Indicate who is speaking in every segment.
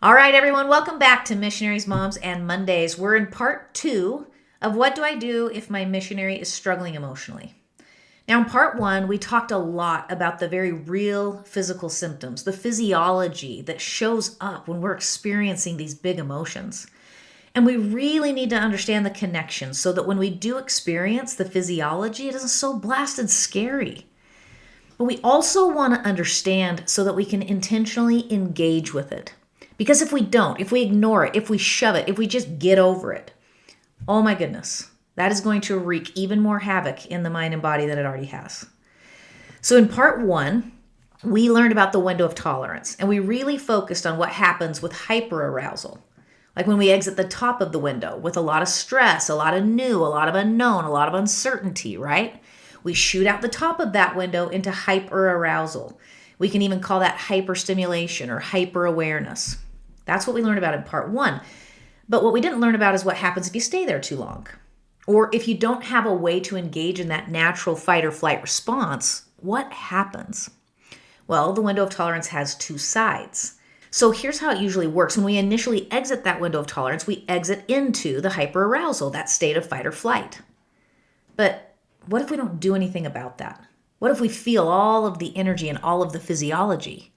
Speaker 1: All right, everyone, welcome back to Missionaries, Moms, and Mondays. We're in part 2 of what do I do if my missionary is struggling emotionally. Now, in part 1, we talked a lot about the very real physical symptoms, the physiology that shows up when we're experiencing these big emotions. And we really need to understand the connection so that when we do experience the physiology, it isn't so blasted scary. But we also want to understand so that we can intentionally engage with it. Because if we don't, if we ignore it, if we shove it, if we just get over it, oh my goodness, that is going to wreak even more havoc in the mind and body than it already has. So in part 1, we learned about the window of tolerance, and we really focused on what happens with hyperarousal. Like when we exit the top of the window with a lot of stress, a lot of new, a lot of unknown, a lot of uncertainty, right? We shoot out the top of that window into hyperarousal. We can even call that hyperstimulation or hyperawareness. That's what we learned about in part 1. But what we didn't learn about is what happens if you stay there too long. Or if you don't have a way to engage in that natural fight or flight response, what happens? Well, the window of tolerance has 2 sides. So here's how it usually works. When we initially exit that window of tolerance, we exit into the hyperarousal, that state of fight or flight. But what if we don't do anything about that? What if we feel all of the energy and all of the physiology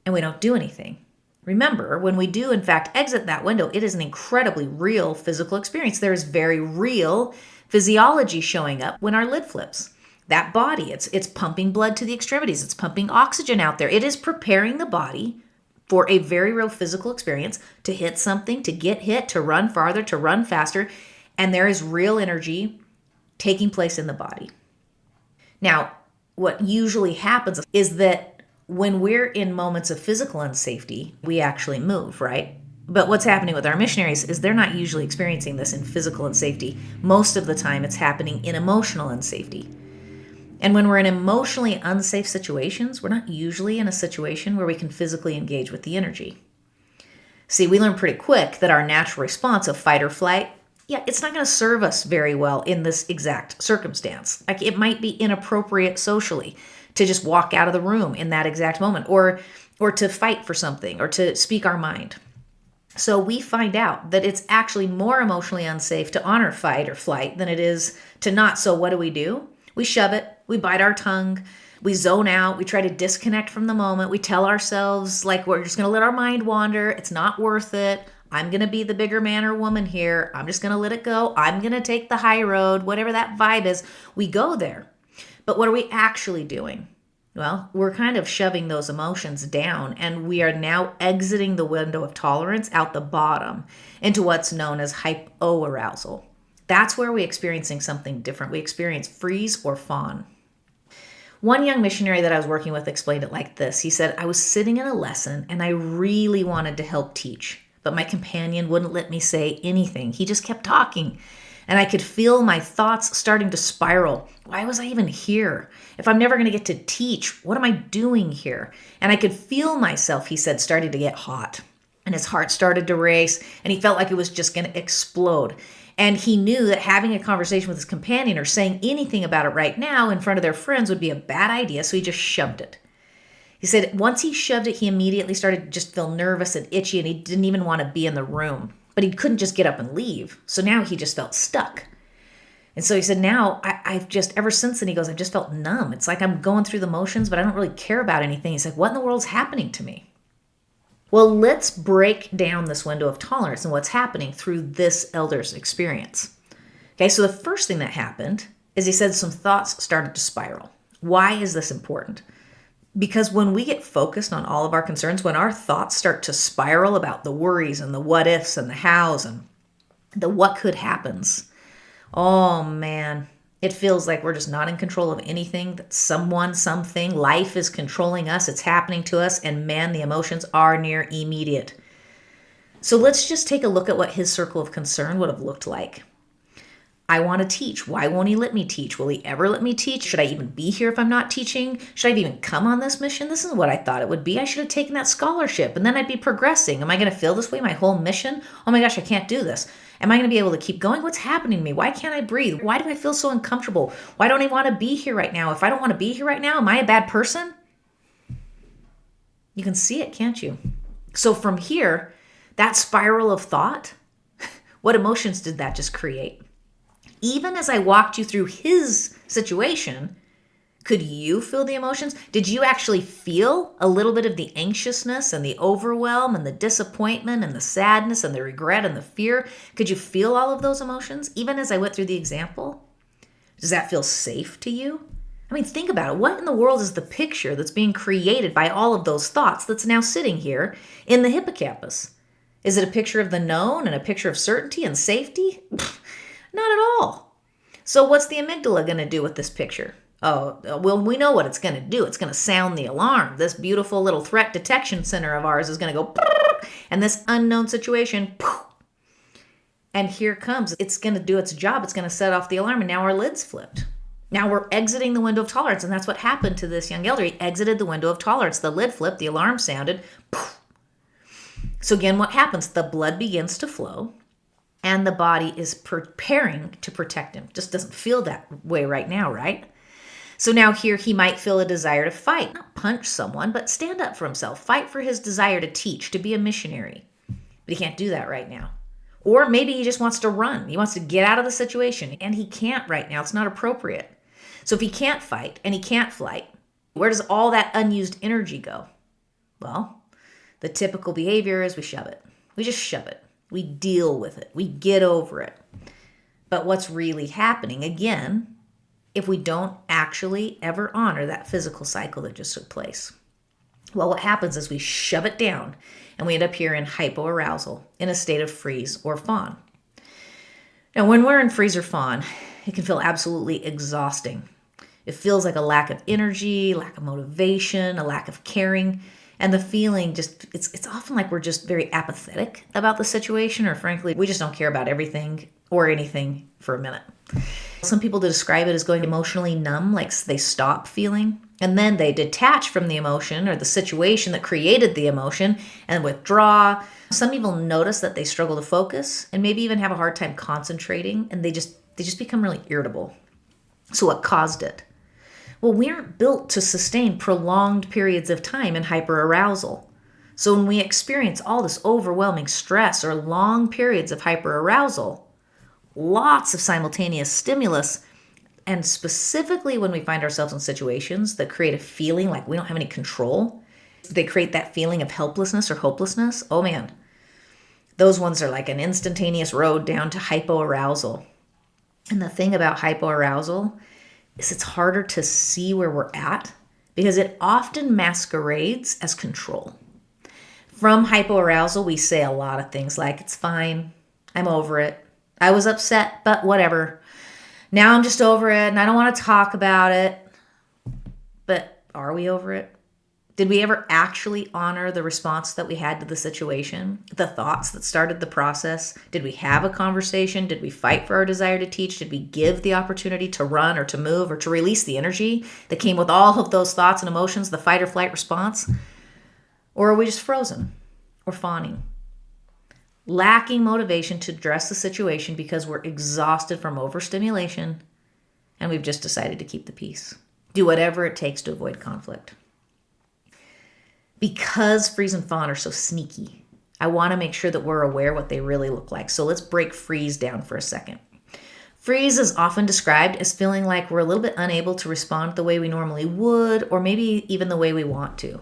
Speaker 1: and we don't do anything? Remember, when we do in fact exit that window, it is an incredibly real physical experience. There is very real physiology showing up when our lid flips. That body, it's pumping blood to the extremities. It's pumping oxygen out there. It is preparing the body for a very real physical experience to hit something, to get hit, to run farther, to run faster. And there is real energy taking place in the body. Now, what usually happens is that when we're in moments of physical unsafety, we actually move, right? But what's happening with our missionaries is they're not usually experiencing this in physical unsafety. Most of the time, it's happening in emotional unsafety. And when we're in emotionally unsafe situations, we're not usually in a situation where we can physically engage with the energy. See, we learn pretty quick that our natural response of fight or flight, it's not going to serve us very well in this exact circumstance. Like it might be inappropriate socially to just walk out of the room in that exact moment or to fight for something or to speak our mind. So we find out that it's actually more emotionally unsafe to honor fight or flight than it is to not. So what do? We shove it. We bite our tongue. We zone out. We try to disconnect from the moment. We tell ourselves like we're just going to let our mind wander. It's not worth it. I'm going to be the bigger man or woman here. I'm just going to let it go. I'm going to take the high road, whatever that vibe is. We go there. But what are we actually doing? Well, we're kind of shoving those emotions down, and we are now exiting the window of tolerance out the bottom into what's known as hypoarousal. That's where we're experiencing something different. We experience freeze or fawn. One young missionary that I was working with explained it like this. He said, I was sitting in a lesson and I really wanted to help teach, but my companion wouldn't let me say anything. He just kept talking. And I could feel my thoughts starting to spiral. Why was I even here? If I'm never going to get to teach, what am I doing here? And I could feel myself, he said, starting to get hot. And his heart started to race, and he felt like it was just going to explode. And he knew that having a conversation with his companion or saying anything about it right now in front of their friends would be a bad idea, so he just shoved it. He said once he shoved it, he immediately started to just feel nervous and itchy, and he didn't even want to be in the room. But he couldn't just get up and leave. So now he just felt stuck. And so he said, now I've just, ever since then, he goes, I've just felt numb. It's like I'm going through the motions, but I don't really care about anything. He's like, what in the world's happening to me? Well, let's break down this window of tolerance and what's happening through this elder's experience. Okay, so the first thing that happened is he said some thoughts started to spiral. Why is this important? Because when we get focused on all of our concerns, when our thoughts start to spiral about the worries and the what ifs and the hows and the what could happens, oh man, it feels like we're just not in control of anything, that someone, something, life is controlling us, it's happening to us, and man, the emotions are near immediate. So let's just take a look at what his circle of concern would have looked like. I want to teach. Why won't he let me teach? Will he ever let me teach? Should I even be here if I'm not teaching? Should I even come on this mission? This isn't what I thought it would be. I should have taken that scholarship and then I'd be progressing. Am I going to feel this way my whole mission? Oh my gosh, I can't do this. Am I going to be able to keep going? What's happening to me? Why can't I breathe? Why do I feel so uncomfortable? Why don't I want to be here right now? If I don't want to be here right now, am I a bad person? You can see it, can't you? So from here, that spiral of thought, what emotions did that just create? Even as I walked you through his situation, could you feel the emotions? Did you actually feel a little bit of the anxiousness and the overwhelm and the disappointment and the sadness and the regret and the fear? Could you feel all of those emotions even as I went through the example? Does that feel safe to you? I mean, think about it. What in the world is the picture that's being created by all of those thoughts that's now sitting here in the hippocampus? Is it a picture of the known and a picture of certainty and safety? Not at all. So what's the amygdala going to do with this picture? Oh, well, we know what it's going to do. It's going to sound the alarm. This beautiful little threat detection center of ours is going to go, and this unknown situation, and here it comes. It's going to do its job. It's going to set off the alarm, and now our lid's flipped. Now we're exiting the window of tolerance, and that's what happened to this young elder. He exited the window of tolerance. The lid flipped, the alarm sounded. So again, what happens? The blood begins to flow, and the body is preparing to protect him. Just doesn't feel that way right now, right? So now here he might feel a desire to fight, not punch someone, but stand up for himself, fight for his desire to teach, to be a missionary. But he can't do that right now. Or maybe he just wants to run. He wants to get out of the situation, and he can't right now. It's not appropriate. So if he can't fight and he can't flight, where does all that unused energy go? Well, the typical behavior is we shove it. We just shove it. We deal with it. We get over it. But what's really happening, again, if we don't actually ever honor that physical cycle that just took place? Well, what happens is we shove it down and we end up here in hypoarousal, in a state of freeze or fawn. Now, when we're in freeze or fawn, it can feel absolutely exhausting. It feels like a lack of energy, lack of motivation, a lack of caring. And the feeling just, it's often like we're just very apathetic about the situation, or frankly, we just don't care about everything or anything for a minute. Some people describe it as going emotionally numb, like they stop feeling, and then they detach from the emotion or the situation that created the emotion and withdraw. Some people notice that they struggle to focus and maybe even have a hard time concentrating, and they just become really irritable. So what caused it? Well, we aren't built to sustain prolonged periods of time in hyperarousal. So when we experience all this overwhelming stress or long periods of hyperarousal, lots of simultaneous stimulus, and specifically when we find ourselves in situations that create a feeling like we don't have any control, they create that feeling of helplessness or hopelessness. Oh man, those ones are like an instantaneous road down to hypoarousal. And the thing about hypoarousal is it's harder to see where we're at because it often masquerades as control. From hypoarousal, we say a lot of things like, it's fine, I'm over it, I was upset, but whatever. Now I'm just over it and I don't want to talk about it. But are we over it? Did we ever actually honor the response that we had to the situation? The thoughts that started the process? Did we have a conversation? Did we fight for our desire to teach? Did we give the opportunity to run or to move or to release the energy that came with all of those thoughts and emotions, the fight or flight response? Or are we just frozen or fawning? Lacking motivation to address the situation because we're exhausted from overstimulation and we've just decided to keep the peace. Do whatever it takes to avoid conflict. Because freeze and fawn are so sneaky, I want to make sure that we're aware what they really look like. So let's break freeze down for a second. Freeze is often described as feeling like we're a little bit unable to respond the way we normally would, or maybe even the way we want to.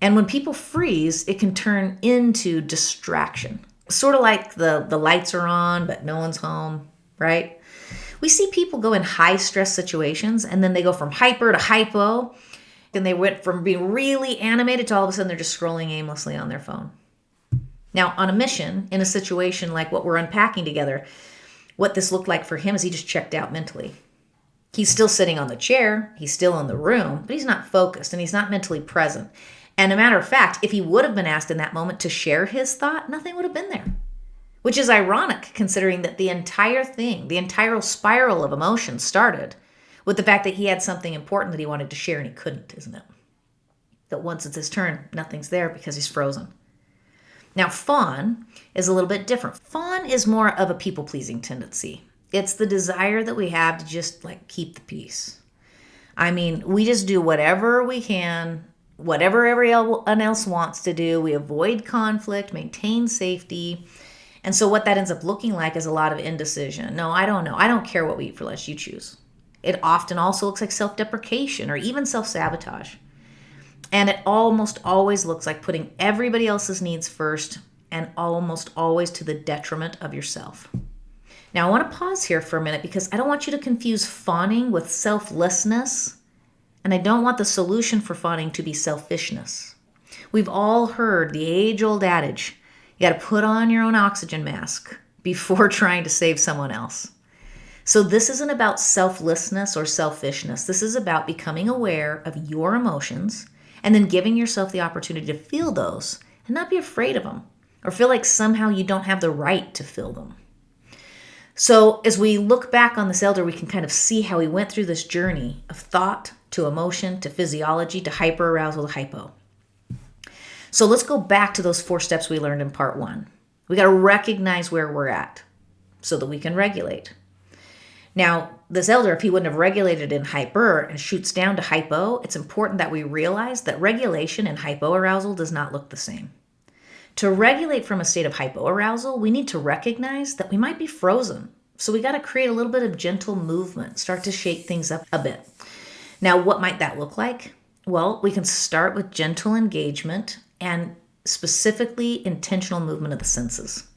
Speaker 1: And when people freeze, it can turn into distraction. Sort of like the lights are on, but no one's home, right? We see people go in high stress situations and then they go from hyper to hypo. And they went from being really animated to all of a sudden they're just scrolling aimlessly on their phone. Now, on a mission, in a situation like what we're unpacking together, what this looked like for him is he just checked out mentally. He's still sitting on the chair, he's still in the room, but he's not focused and he's not mentally present. And a matter of fact, if he would have been asked in that moment to share his thought, nothing would have been there. Which is ironic considering that the entire thing, the entire spiral of emotion started with the fact that he had something important that he wanted to share and he couldn't, isn't it? That once it's his turn, nothing's there because he's frozen. Now, fawn is a little bit different. Fawn is more of a people-pleasing tendency. It's the desire that we have to just keep the peace. I mean, we just do whatever we can whatever everyone else wants to do. We avoid conflict, maintain safety. And so what that ends up looking like is a lot of indecision. No, I don't know. I don't care what we eat for lunch. You choose. It often also looks like self-deprecation or even self-sabotage. And it almost always looks like putting everybody else's needs first and almost always to the detriment of yourself. Now, I want to pause here for a minute because I don't want you to confuse fawning with selflessness, and I don't want the solution for fawning to be selfishness. We've all heard the age-old adage, you got to put on your own oxygen mask before trying to save someone else. So this isn't about selflessness or selfishness. This is about becoming aware of your emotions and then giving yourself the opportunity to feel those and not be afraid of them or feel like somehow you don't have the right to feel them. So as we look back on this elder, we can kind of see how he went through this journey of thought to emotion to physiology to hyperarousal to hypo. So let's go back to those 4 steps we learned in part 1. We got to recognize where we're at so that we can regulate. Now, this elder, if he wouldn't have regulated in hyper and shoots down to hypo, it's important that we realize that regulation in hypoarousal does not look the same. To regulate from a state of hypoarousal, we need to recognize that we might be frozen. So we got to create a little bit of gentle movement, start to shake things up a bit. Now, what might that look like? Well, we can start with gentle engagement and specifically intentional movement of the senses.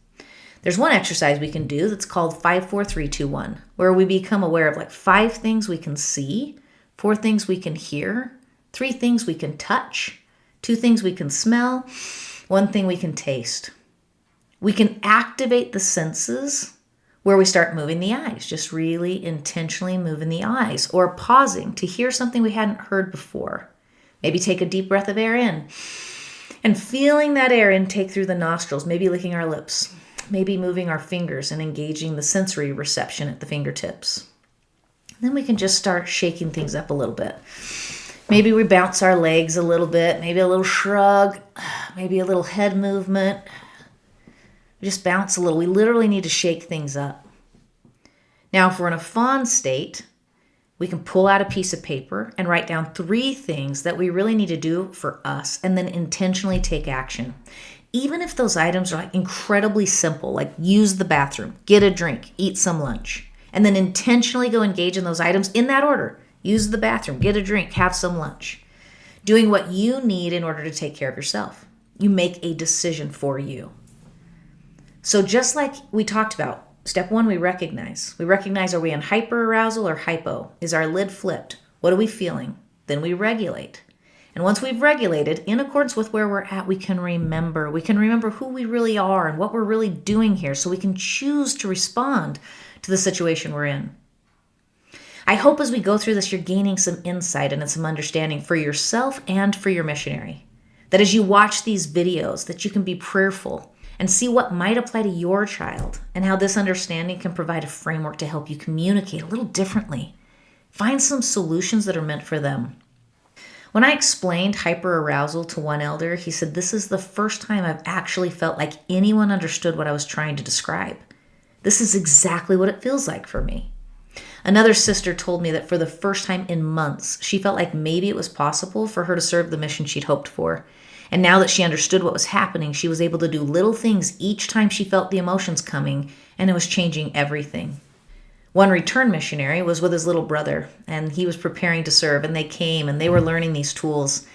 Speaker 1: There's one exercise we can do that's called 5, 4, 3, 2, 1, where we become aware of like 5 things we can see, 4 things we can hear, 3 things we can touch, 2 things we can smell, 1 thing we can taste. We can activate the senses where we start moving the eyes, just really intentionally moving the eyes or pausing to hear something we hadn't heard before. Maybe take a deep breath of air in and feeling that air intake through the nostrils, maybe licking our lips, maybe moving our fingers and engaging the sensory reception at the fingertips. Then we can just start shaking things up a little bit. Maybe we bounce our legs a little bit, maybe a little shrug, maybe a little head movement. Just bounce a little. We literally need to shake things up. Now, if we're in a fawn state, we can pull out a piece of paper and write down 3 things that we really need to do for us and then intentionally take action. Even if those items are like incredibly simple, like use the bathroom, get a drink, eat some lunch, and then intentionally go engage in those items in that order. Use the bathroom, get a drink, have some lunch. Doing what you need in order to take care of yourself. You make a decision for you. So just like we talked about, step 1, we recognize. We recognize, are we in hyperarousal or hypo? Is our lid flipped? What are we feeling? Then we regulate. And once we've regulated, in accordance with where we're at, we can remember. We can remember who we really are and what we're really doing here so we can choose to respond to the situation we're in. I hope as we go through this, you're gaining some insight and some understanding for yourself and for your missionary. That as you watch these videos, that you can be prayerful and see what might apply to your child and how this understanding can provide a framework to help you communicate a little differently. Find some solutions that are meant for them. When I explained hyperarousal to one elder, he said, this is the first time I've actually felt like anyone understood what I was trying to describe. This is exactly what it feels like for me. Another sister told me that for the first time in months, she felt like maybe it was possible for her to serve the mission she'd hoped for. And now that she understood what was happening, she was able to do little things each time she felt the emotions coming, and it was changing everything. One return missionary was with his little brother, and he was preparing to serve, and they came, and they were learning these tools.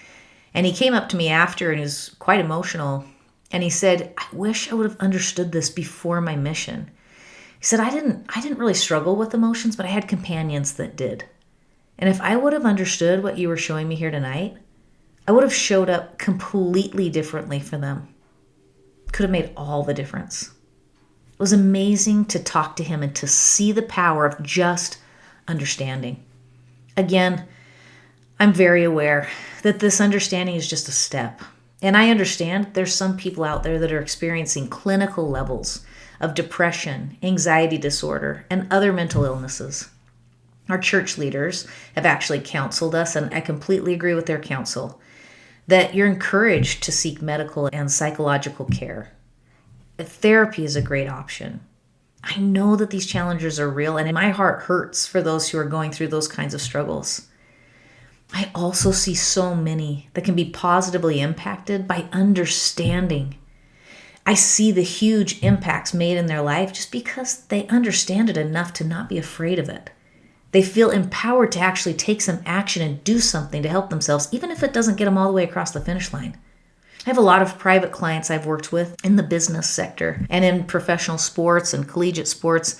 Speaker 1: And he came up to me after, and he was quite emotional, and he said, I wish I would have understood this before my mission. He said, I didn't really struggle with emotions, but I had companions that did. And if I would have understood what you were showing me here tonight, I would have showed up completely differently for them. Could have made all the difference. It was amazing to talk to him and to see the power of just understanding. Again, I'm very aware that this understanding is just a step. And I understand there's some people out there that are experiencing clinical levels of depression, anxiety disorder, and other mental illnesses. Our church leaders have actually counseled us, and I completely agree with their counsel, that you're encouraged to seek medical and psychological care. Therapy is a great option. I know that these challenges are real, and my heart hurts for those who are going through those kinds of struggles. I also see so many that can be positively impacted by understanding. I see the huge impacts made in their life just because they understand it enough to not be afraid of it. They feel empowered to actually take some action and do something to help themselves, even if it doesn't get them all the way across the finish line. I have a lot of private clients I've worked with in the business sector and in professional sports and collegiate sports,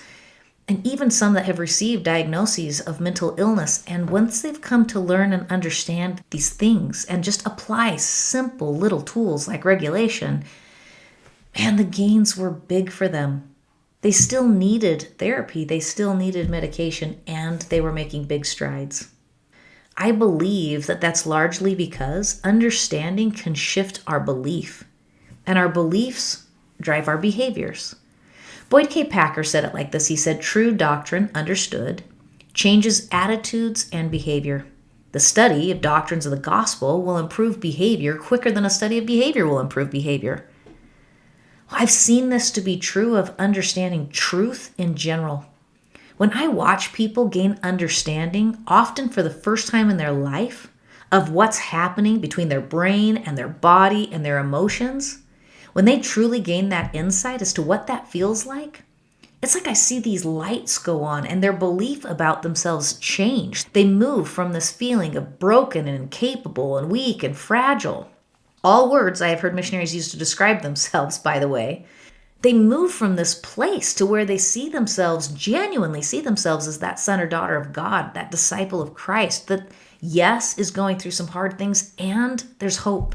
Speaker 1: and even some that have received diagnoses of mental illness. And once they've come to learn and understand these things and just apply simple little tools like regulation, man, the gains were big for them. They still needed therapy, they still needed medication, and they were making big strides. I believe that that's largely because understanding can shift our belief, and our beliefs drive our behaviors. Boyd K. Packer said it like this. He said, "True doctrine, understood, changes attitudes and behavior. The study of doctrines of the gospel will improve behavior quicker than a study of behavior will improve behavior." I've seen this to be true of understanding truth in general. When I watch people gain understanding, often for the first time in their life, of what's happening between their brain and their body and their emotions, when they truly gain that insight as to what that feels like, it's like I see these lights go on and their belief about themselves change. They move from this feeling of broken and incapable and weak and fragile. All words I have heard missionaries use to describe themselves, by the way. They move from this place to where they see themselves, genuinely see themselves as that son or daughter of God, that disciple of Christ, that yes, is going through some hard things and there's hope.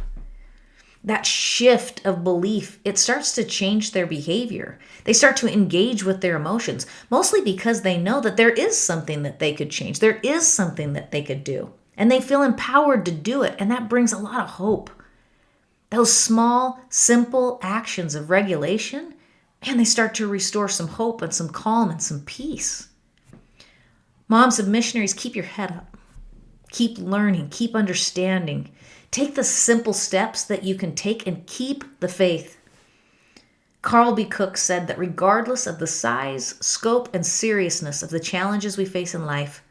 Speaker 1: That shift of belief, it starts to change their behavior. They start to engage with their emotions, mostly because they know that there is something that they could change. There is something that they could do, and they feel empowered to do it, and that brings a lot of hope. Those small, simple actions of regulation, and they start to restore some hope and some calm and some peace. Moms of missionaries, keep your head up. Keep learning, keep understanding. Take the simple steps that you can take and keep the faith. Carl B. Cook said that regardless of the size, scope, and seriousness of the challenges we face in life,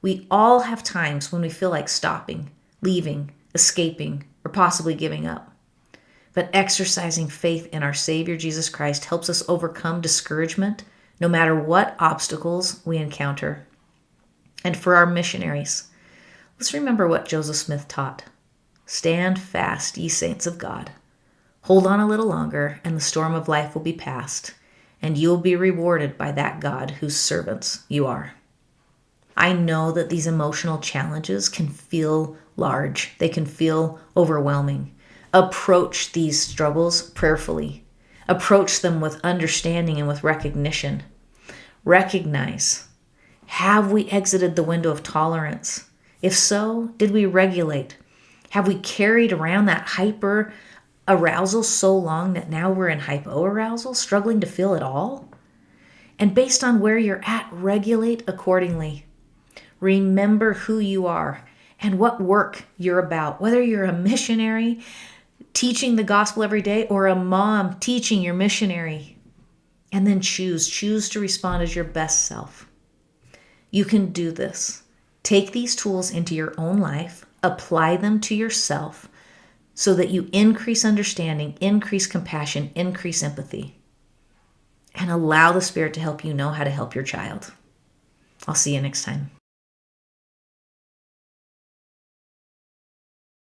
Speaker 1: we all have times when we feel like stopping, leaving, escaping, or possibly giving up. But exercising faith in our Savior, Jesus Christ, helps us overcome discouragement no matter what obstacles we encounter. And for our missionaries, let's remember what Joseph Smith taught. Stand fast, ye saints of God. Hold on a little longer, and the storm of life will be past, and you will be rewarded by that God whose servants you are. I know that these emotional challenges can feel large. They can feel overwhelming. Approach these struggles prayerfully. Approach them with understanding and with recognition. Recognize, have we exited the window of tolerance? If so, did we regulate? Have we carried around that hyperarousal so long that now we're in hypoarousal, struggling to feel it all? And based on where you're at, regulate accordingly. Remember who you are and what work you're about, whether you're a missionary teaching the gospel every day or a mom teaching your missionary. And then choose to respond as your best self. You can do this. Take these tools into your own life, apply them to yourself so that you increase understanding, increase compassion, increase empathy, and allow the Spirit to help you know how to help your child. I'll see you next time.